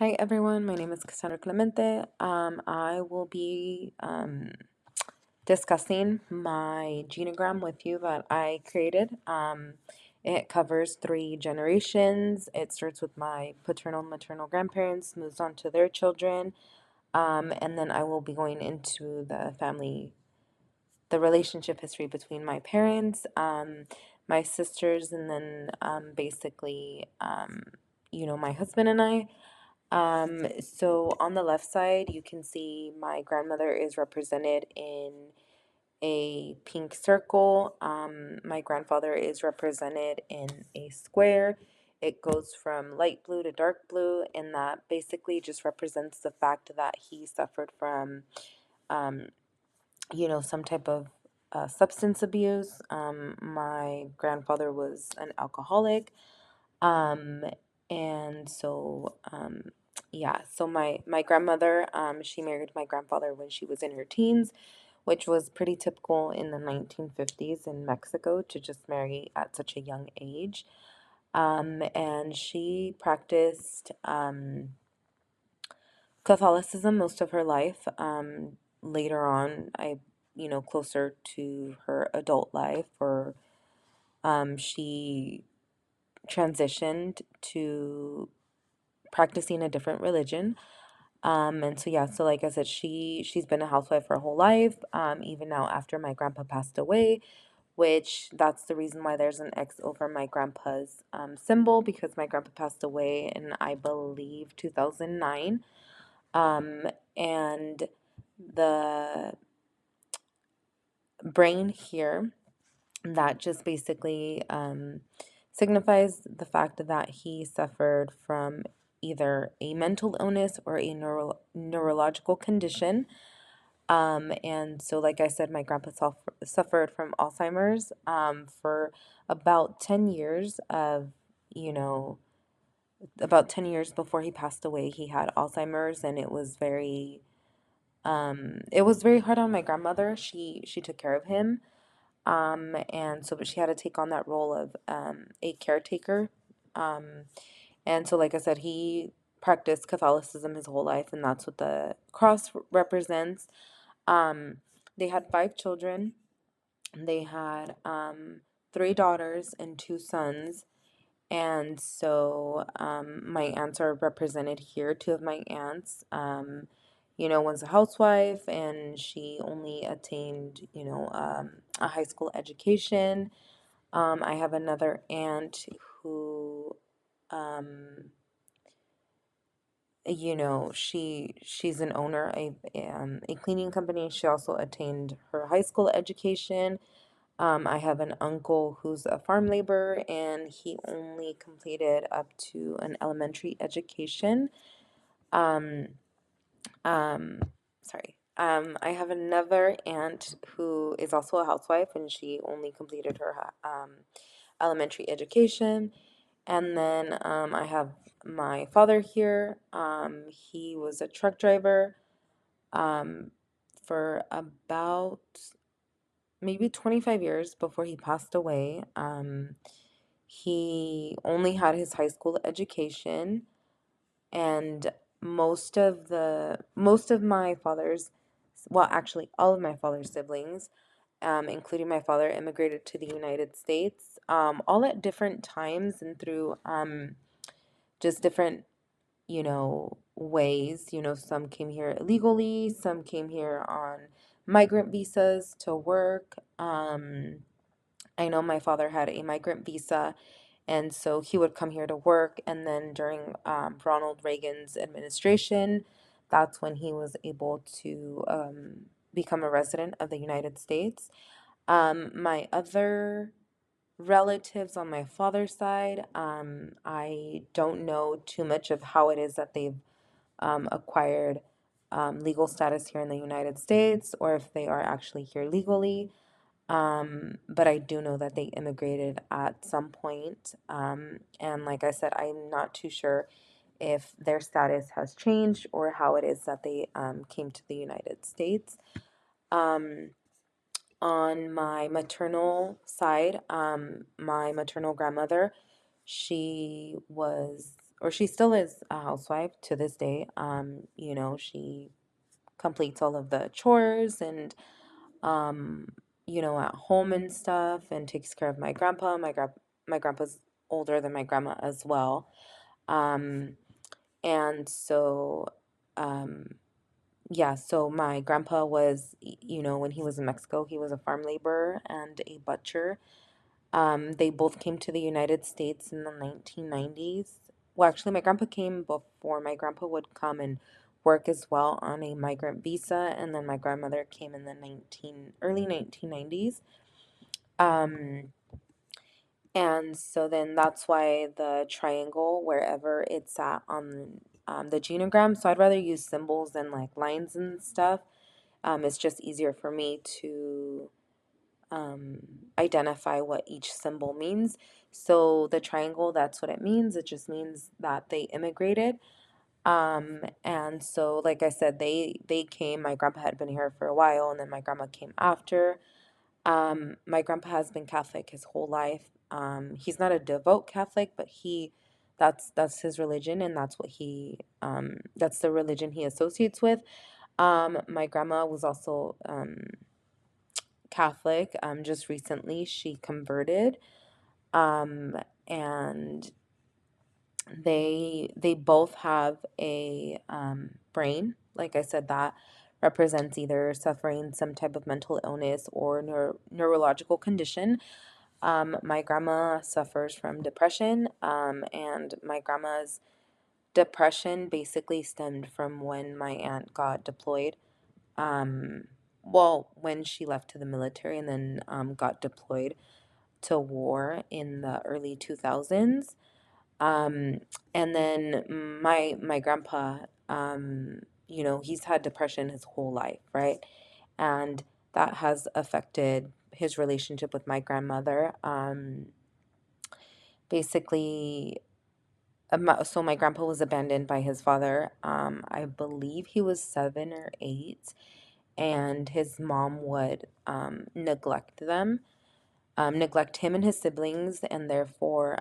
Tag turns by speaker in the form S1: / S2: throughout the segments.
S1: Hi everyone, my name is Cassandra Clemente. I will be discussing my genogram with you that I created. It covers 3 generations. It starts with my paternal and maternal grandparents, moves on to their children, and then I will be going into the relationship history between my parents, my sisters, and then basically, my husband and I. So on the left side, you can see my grandmother is represented in a pink circle. My grandfather is represented in a square. It goes from light blue to dark blue, and that basically just represents the fact that he suffered from, um, some type of substance abuse. My grandfather was an alcoholic. Um, and so, yeah, so my grandmother, she married my grandfather when she was in her teens, which was pretty typical in the 1950s in Mexico to just marry at such a young age. And she practiced Catholicism most of her life. Later on, closer to her adult life, or she transitioned to practicing a different religion. And so yeah, so like I said, she's been a housewife her whole life. Even now after my grandpa passed away, which that's the reason why there's an X over my grandpa's symbol, because my grandpa passed away in, I believe, 2009. And the brain here, that just basically signifies the fact that he suffered from either a mental illness or a neurological condition. And so, like I said, my grandpa suffered from Alzheimer's for about 10 years you know, about 10 years before he passed away, he had Alzheimer's, and it was very hard on my grandmother. She took care of him. And so, but she had to take on that role of a caretaker. Um, and so, like I said, he practiced Catholicism his whole life, and that's what the cross represents. Um, they had 5 children. They had 3 daughters and 2 sons. And so my aunts are represented here. 2 of my aunts, one's a housewife and she only attained, a high school education. I have another aunt who, um, she's an owner of a cleaning company. She also attained her high school education. I have an uncle who's a farm laborer, and he only completed up to an elementary education. Um, um, Sorry. I have another aunt who is also a housewife, and she only completed her elementary education. And then I have my father here. He was a truck driver um, for about maybe 25 years before he passed away. He only had his high school education, and most of my father's, well, actually, all of my father's siblings, including my father, immigrated to the United States, all at different times and through just different, ways. Some came here illegally, some came here on migrant visas to work. I know my father had a migrant visa, and so he would come here to work. And then during Ronald Reagan's administration, that's when he was able to become a resident of the United States. My other relatives on my father's side, I don't know too much of how it is that they've acquired legal status here in the United States, or if they are actually here legally. But I do know that they immigrated at some point. And like I said, I'm not too sure if their status has changed or how it is that they came to the United States. Um, on my maternal side, my maternal grandmother, she was or she still is a housewife to this day. She completes all of the chores and, um, at home and stuff, and takes care of my grandpa. My grandpa's older than my grandma as well. Um, and so, um, yeah, so my grandpa was, when he was in Mexico, he was a farm laborer and a butcher. They both came to the United States in the 1990s. Well, actually, my grandpa came before. My grandpa would come and work as well on a migrant visa, and then my grandmother came in the early 1990s. Um, and so then that's why the triangle, wherever it's at on the genogram, so I'd rather use symbols than like lines and stuff. It's just easier for me to um, identify what each symbol means. So the triangle, that's what it means. It just means that they immigrated. And so, like I said, they came. My grandpa had been here for a while, and then my grandma came after. My grandpa has been Catholic his whole life. He's not a devout Catholic, but that's his religion, and that's the religion he associates with. My grandma was also Catholic. Just recently she converted. Um, and they both have a brain. Like I said, that represents either suffering some type of mental illness or neurological condition. My grandma suffers from depression, and my grandma's depression basically stemmed from when my aunt got deployed. Um, when she left to the military and then got deployed to war in the early 2000s. Um, and then my grandpa, he's had depression his whole life, right? And that has affected his relationship with my grandmother. Basically, so my grandpa was abandoned by his father. I believe he was 7 or 8, and his mom would neglect him and his siblings, and therefore,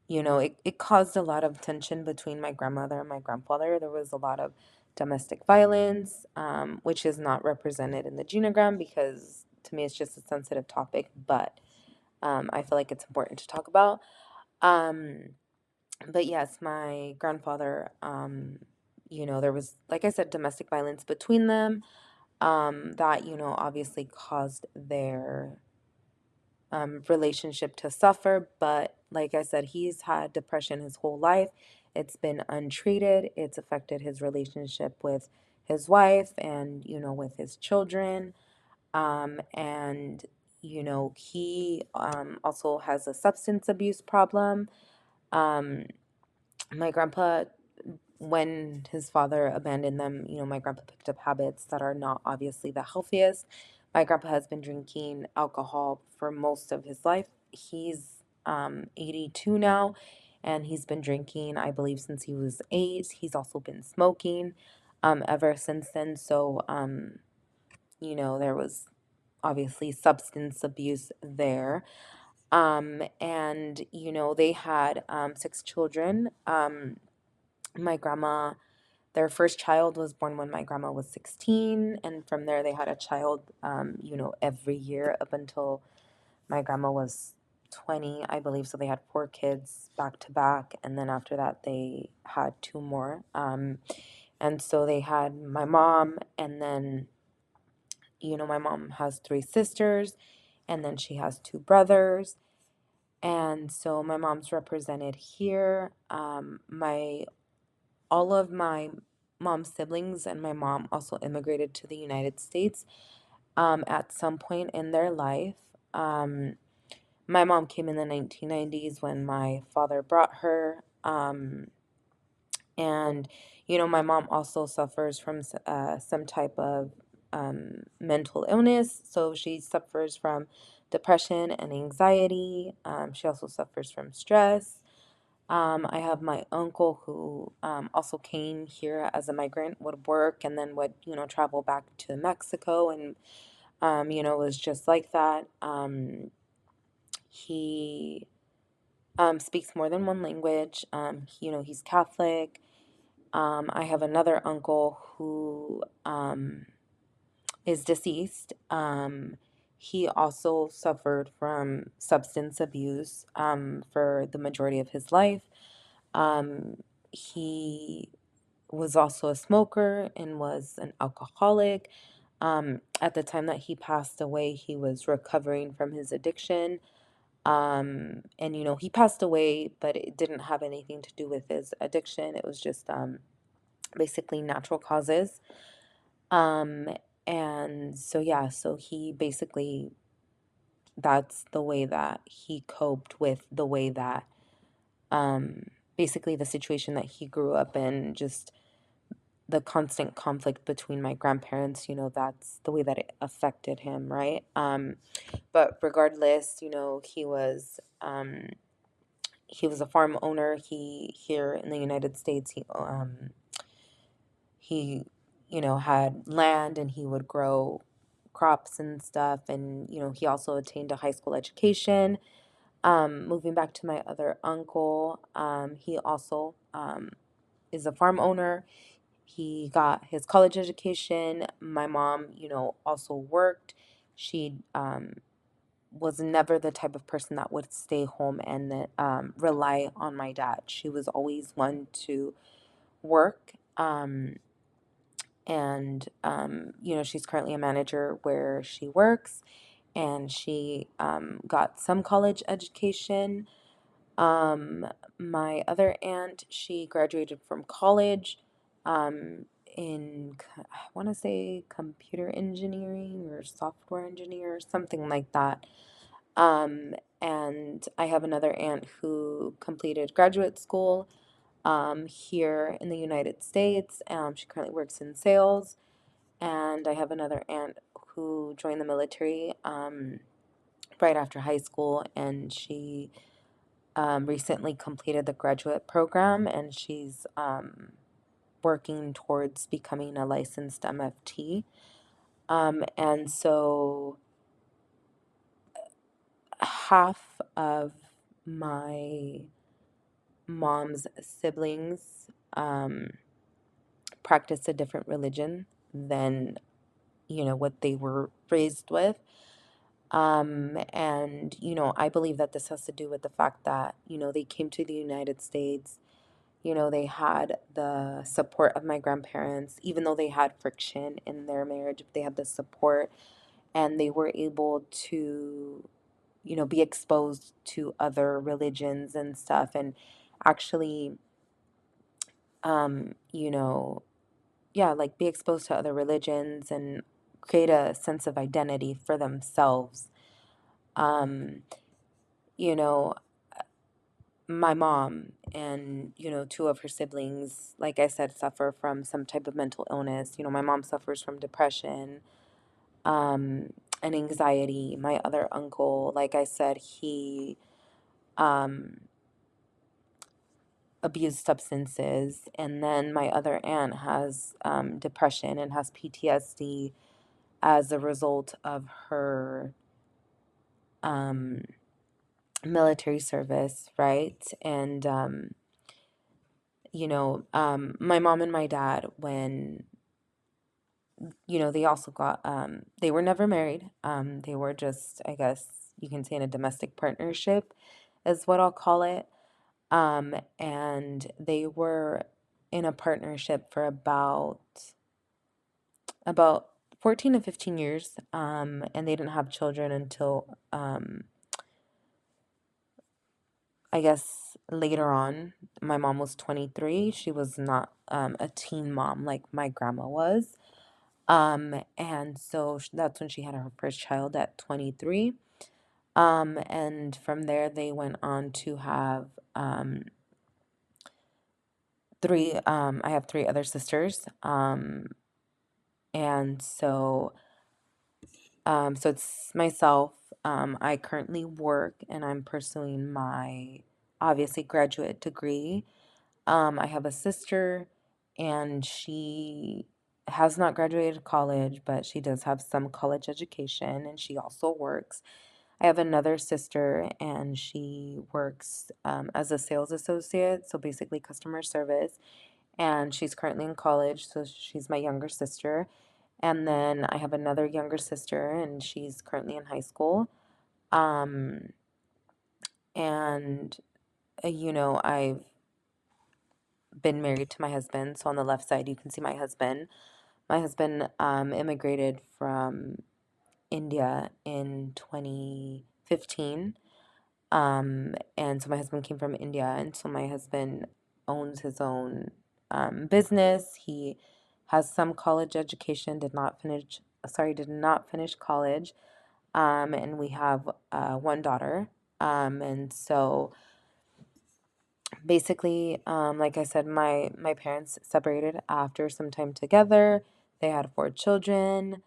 S1: it caused a lot of tension between my grandmother and my grandfather. There was a lot of domestic violence, which is not represented in the genogram because to me it's just a sensitive topic, but I feel like it's important to talk about. Um, but yes, my grandfather, there was, like I said, domestic violence between them, that, obviously caused their relationship to suffer. But like I said, he's had depression his whole life. It's been untreated. It's affected his relationship with his wife and, with his children. And, he also has a substance abuse problem. Um, my grandpa, when his father abandoned them, my grandpa picked up habits that are not obviously the healthiest. My grandpa has been drinking alcohol for most of his life. He's 82 now, and he's been drinking, I believe, since he was 8. He's also been smoking ever since then. So, there was obviously substance abuse there. And, they had 6 children. My grandma, their first child was born when my grandma was 16, and from there they had a child, every year up until my grandma was 20, I believe. So they had 4 kids back to back, and then after that they had 2 more. And so they had my mom, and then, my mom has 3 sisters, and then she has 2 brothers. And so my mom's represented here. My All of my mom's siblings and my mom also immigrated to the United States at some point in their life. My mom came in the 1990s when my father brought her. And, my mom also suffers from some type of mental illness. So she suffers from depression and anxiety. She also suffers from stress. I have my uncle who also came here as a migrant, would work, and then would, travel back to Mexico, and, was just like that. He speaks more than one language. He's Catholic. I have another uncle who is deceased. He also suffered from substance abuse for the majority of his life. He was also a smoker and was an alcoholic. At the time that he passed away, he was recovering from his addiction. And he passed away, but it didn't have anything to do with his addiction. It was just basically natural causes. Um, and so, yeah, so he basically, that's the way that he coped with the way that, um, basically the situation that he grew up in, just the constant conflict between my grandparents, that's the way that it affected him, right? But regardless, he was a farm owner. Here in the United States, he had land and he would grow crops and stuff, and he also attained a high school education. Moving back to my other uncle, he also is a farm owner. He got his college education. My mom, also worked. She was never the type of person that would stay home and rely on my dad. She was always one to work. She's currently a manager where she works, and she got some college education. Um, my other aunt, she graduated from college I want to say computer engineering or software engineer, something like that. And I have another aunt who completed graduate school here in the United States. She currently works in sales. And I have another aunt who joined the military right after high school, and she recently completed the graduate program, and she's working towards becoming a licensed MFT. And so half of my mom's siblings practice a different religion than what they were raised with. And I believe that this has to do with the fact that they came to the United States. They had the support of my grandparents, even though they had friction in their marriage. They had the support, and they were able to be exposed to other religions and stuff, and actually you know yeah, like, be exposed to other religions and create a sense of identity for themselves. Um, you know, my mom and, two of her siblings, like I said, suffer from some type of mental illness. My mom suffers from depression, um, and anxiety. My other uncle, like I said, he um, abused substances. And then my other aunt has depression and has PTSD as a result of her um, military service, right? And, my mom and my dad, when, they also got, they were never married. They were just, I guess you can say, in a domestic partnership, is what I'll call it. And they were in a partnership for about 14 to 15 years. And they didn't have children until, I guess later on. My mom was 23. She was not a teen mom like my grandma was. And so that's when she had her first child at 23. And from there, they went on to have I have three other sisters. And so it's myself. I currently work and I'm pursuing my obviously graduate degree. I have a sister, and she has not graduated college, but she does have some college education, and she also works. I have another sister, and she works as a sales associate, so basically customer service. And she's currently in college, so she's my younger sister. And then I have another younger sister, and she's currently in high school. Um, and I've been married to my husband. So on the left side, you can see my husband. My husband immigrated from India in 2015. And so my husband came from India, and so my husband owns his own business. He has some college education, did not finish college. And we have one daughter. And so basically, like I said, my parents separated after some time together. They had four children.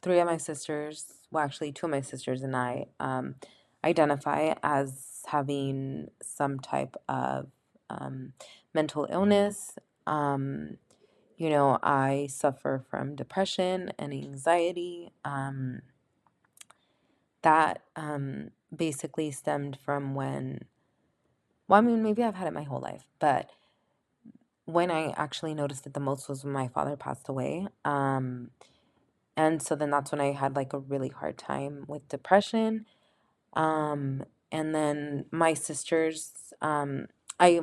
S1: Three of my sisters, well, actually, two of my sisters and I identify as having some type of mental illness. Um, I suffer from depression and anxiety. That basically stemmed from well, I mean, maybe I've had it my whole life, but when I actually noticed it the most was when my father passed away. And so then that's when I had like a really hard time with depression. And then my sisters, I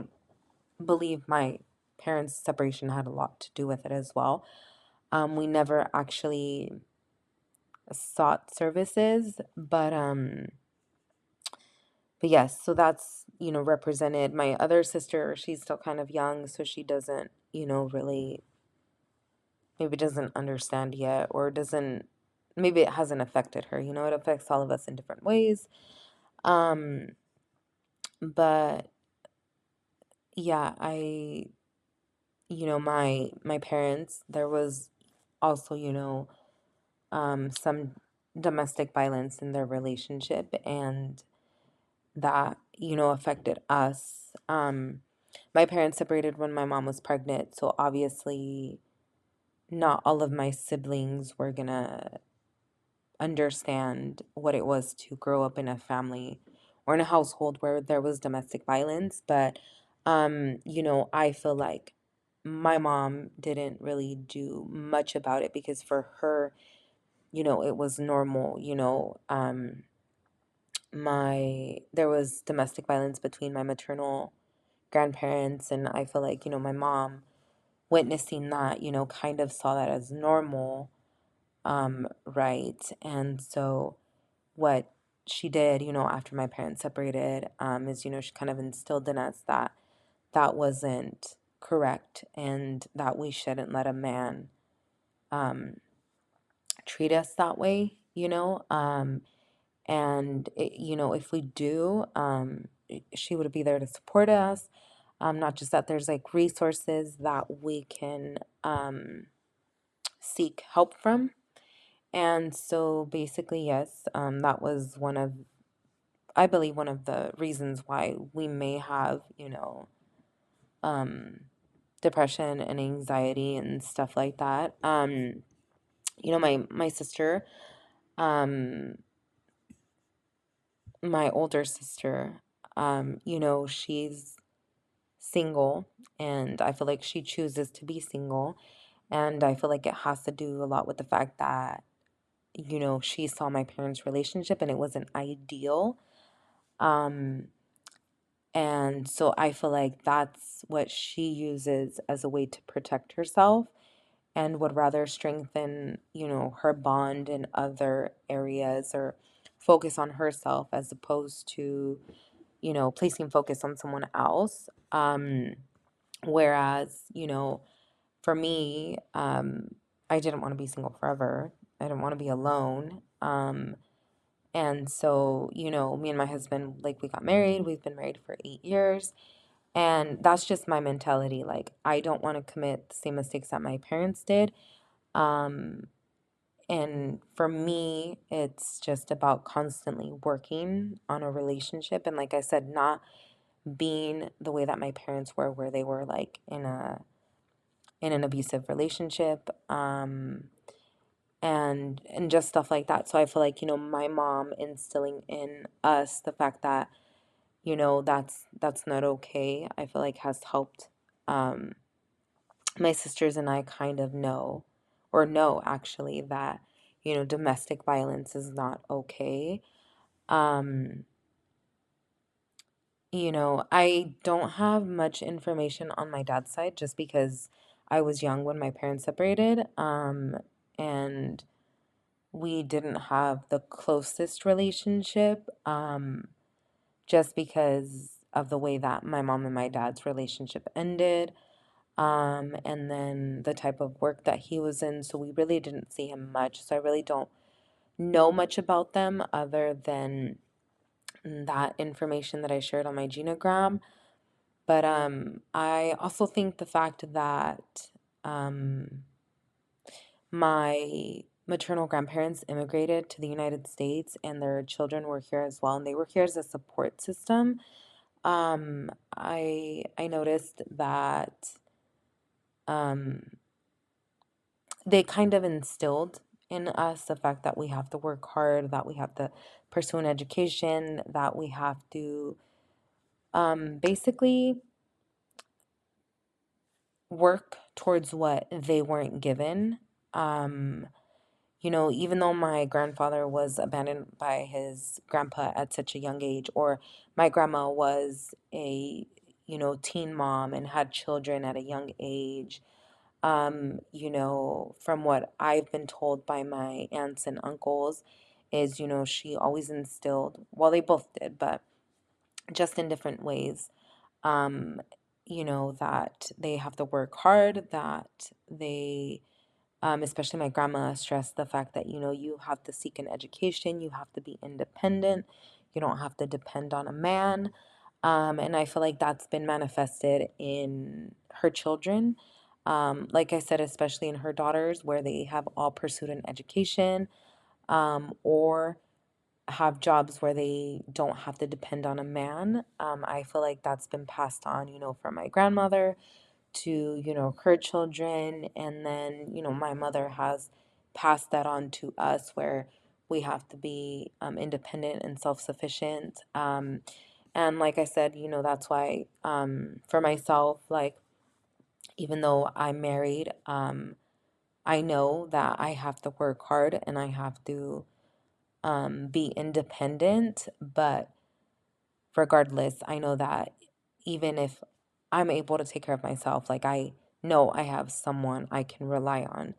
S1: believe my parents' separation had a lot to do with it as well. We never actually sought services, but yes, so that's, represented. My other sister, she's still kind of young, so she doesn't, really, maybe doesn't understand yet, or doesn't, maybe it hasn't affected her. It affects all of us in different ways. Um, but yeah, my parents, there was also, some domestic violence in their relationship, and that, affected us. My parents separated when my mom was pregnant, so obviously not all of my siblings were gonna understand what it was to grow up in a family or in a household where there was domestic violence. But I feel like my mom didn't really do much about it, because for her, it was normal. My there was domestic violence between my maternal grandparents, and I feel like, my mom witnessing that, kind of saw that as normal. Right. And so what she did, after my parents separated, is, she kind of instilled in us that that wasn't correct, and that we shouldn't let a man um, treat us that way. And if we do, she would be there to support us. Not just that, there's like resources that we can seek help from. And so basically, yes, that was I believe, one of the reasons why we may have, um, depression and anxiety and stuff like that. My sister, um, my older sister, she's single, and I feel like she chooses to be single. And I feel like it has to do a lot with the fact that, she saw my parents' relationship and it wasn't ideal. Um, and so I feel like that's what she uses as a way to protect herself, and would rather strengthen, her bond in other areas, or focus on herself as opposed to, placing focus on someone else. Whereas, for me, I didn't want to be single forever. I didn't want to be alone. And so, me and my husband, like, we got married. We've been married for 8 years. And that's just my mentality. Like, I don't want to commit the same mistakes that my parents did. Um, and for me, it's just about constantly working on a relationship. And like I said, not being the way that my parents were, where they were like in an abusive relationship. and just stuff like that. So I feel like, my mom instilling in us the fact that, that's not okay, I feel like has helped um my sisters and I kind of know actually that, domestic violence is not okay. Um, I don't have much information on my dad's side just because I was young when my parents separated. And we didn't have the closest relationship, just because of the way that my mom and my dad's relationship ended. And then the type of work that he was in. So we really didn't see him much. So I really don't know much about them other than that information that I shared on my genogram. But I also think the fact that um, my maternal grandparents immigrated to the United States and their children were here as well, and they were here as a support system. I noticed that um, they kind of instilled in us the fact that we have to work hard, that we have to pursue an education, that we have to basically work towards what they weren't given. Um, even though my grandfather was abandoned by his grandpa at such a young age, or my grandma was a, teen mom and had children at a young age, from what I've been told by my aunts and uncles, is, she always instilled, well, they both did, but just in different ways, um, that they have to work hard, that they, especially my grandma stressed the fact that, you have to seek an education, you have to be independent, you don't have to depend on a man. And I feel like that's been manifested in her children. Like I said, especially in her daughters, where they have all pursued an education, or have jobs where they don't have to depend on a man. I feel like that's been passed on, from my grandmother to, her children. And then, my mother has passed that on to us where we have to be independent and self sufficient. And like I said, that's why for myself, like, even though I'm married, I know that I have to work hard and I have to be independent. But regardless, I know that even if I'm able to take care of myself, like, I know I have someone I can rely on.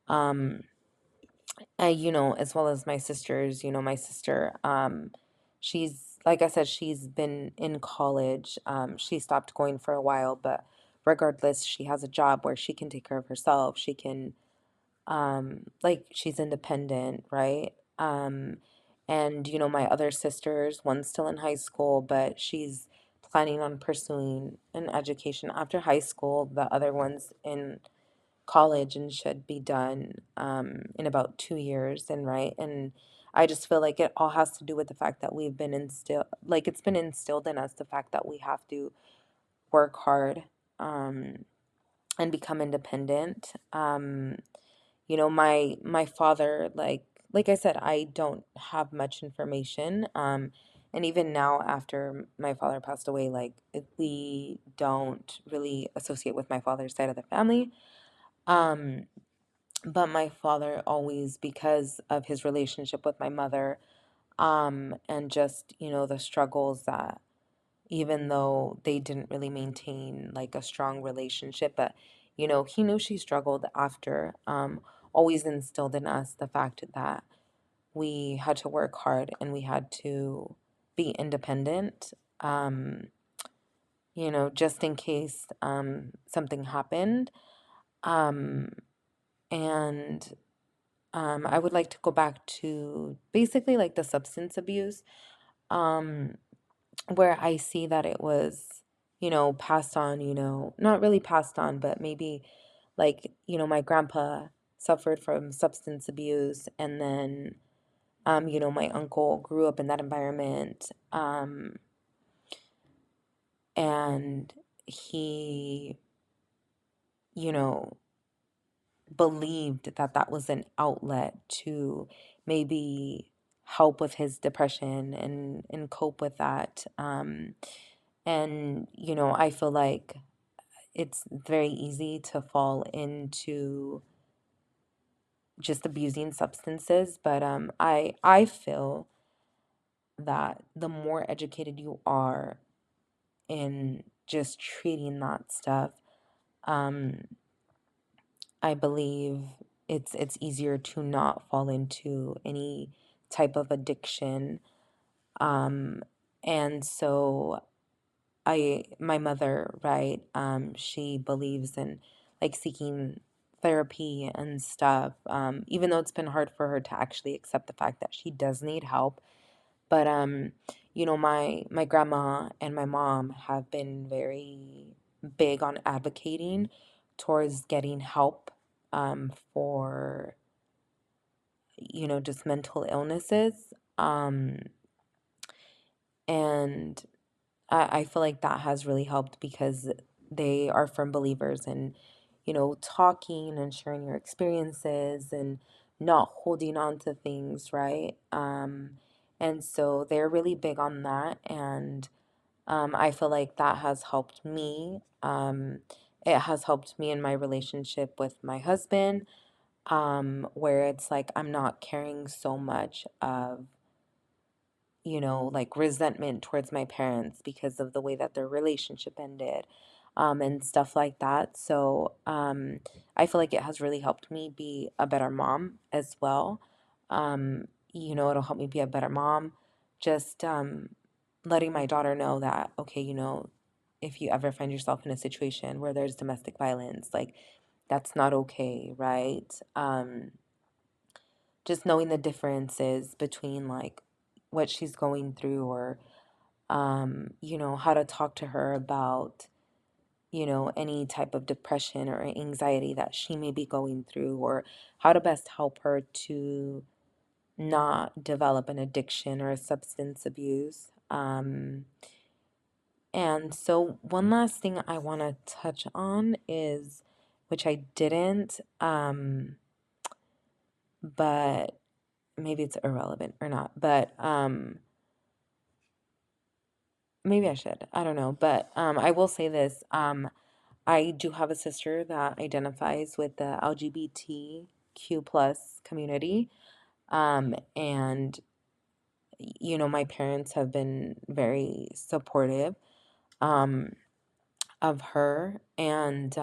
S1: Um, as well as my sisters, my sister, like I said, she's been in college. She stopped going for a while, but regardless, she has a job where she can take care of herself. She can, like, she's independent, right? And my other sisters, one's still in high school, but she's planning on pursuing an education after high school. The other one's in college and should be done in about 2 years. And right, and I just feel like it all has to do with the fact that we've been instilled, like, it's been instilled in us the fact that we have to work hard, um, and become independent. My father, like I said, I don't have much information. And even now, after my father passed away, like, we don't really associate with my father's side of the family. Um, but my father always, because of his relationship with my mother, and just, the struggles that, even though they didn't really maintain like a strong relationship, but, he knew she struggled after, always instilled in us the fact that we had to work hard and we had to be independent, just in case something happened. Um, and I would like to go back to basically like the substance abuse, um, where I see that it was, passed on, not really passed on, but maybe like, my grandpa suffered from substance abuse. And then, my uncle grew up in that environment. And he, you know, believed that that was an outlet to maybe help with his depression and cope with that. And, I feel like it's very easy to fall into just abusing substances, but I feel that the more educated you are in just treating that stuff, um, I believe it's easier to not fall into any type of addiction. Um, and so my mother, right, she believes in like seeking therapy and stuff, even though it's been hard for her to actually accept the fact that she does need help. But my grandma and my mom have been very big on advocating towards getting help for just mental illnesses. And I feel like that has really helped because they are firm believers in, talking and sharing your experiences and not holding on to things, right? And so they're really big on that. And I feel like that has helped me. It has helped me in my relationship with my husband, where it's like I'm not carrying so much of like resentment towards my parents because of the way that their relationship ended, and stuff like that. So I feel like it has really helped me be a better mom as well. It'll help me be a better mom. Just letting my daughter know that, okay, if you ever find yourself in a situation where there's domestic violence, like that's not okay, right? Just knowing the differences between like what she's going through, or how to talk to her about any type of depression or anxiety that she may be going through, or how to best help her to not develop an addiction or a substance abuse. And so one last thing I want to touch on is, which I didn't, but maybe it's irrelevant or not, but maybe I should. I don't know. But I will say this. I do have a sister that identifies with the LGBTQ plus community. And my parents have been very supportive um, of her. And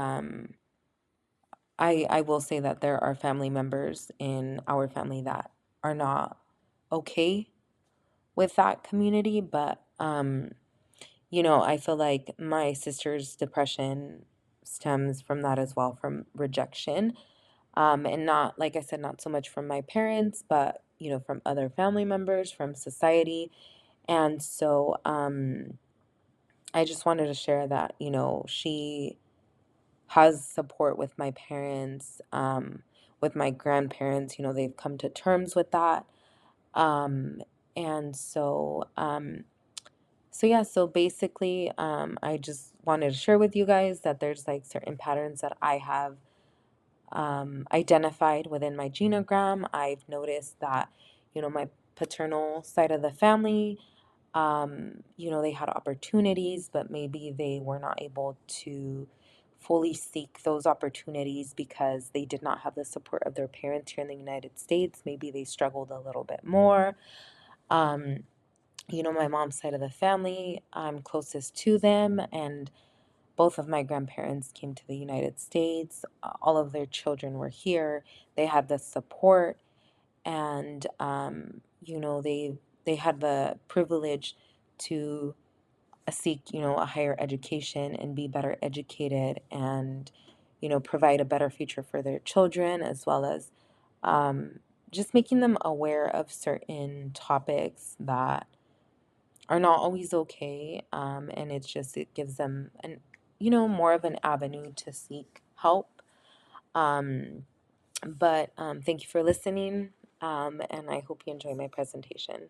S1: I will say that there are family members in our family that are not okay with that community. But I feel like my sister's depression stems from that as well, from rejection. And not, like I said, not so much from my parents, but, from other family members, from society. And so I just wanted to share that, she has support with my parents, with my grandparents, they've come to terms with that. Um, and so yeah, so basically, I just wanted to share with you guys that there's like certain patterns that I have identified within my genogram. I've noticed that, my paternal side of the family, they had opportunities, but maybe they were not able to fully seek those opportunities because they did not have the support of their parents here in the United States. Maybe they struggled a little bit more. Um, my mom's side of the family, I'm closest to them, and both of my grandparents came to the United States. All of their children were here. They had the support, and they had the privilege to seek a higher education and be better educated, and provide a better future for their children, as well as um, just making them aware of certain topics that are not always okay. And it gives them more of an avenue to seek help. But thank you for listening. And I hope you enjoy my presentation.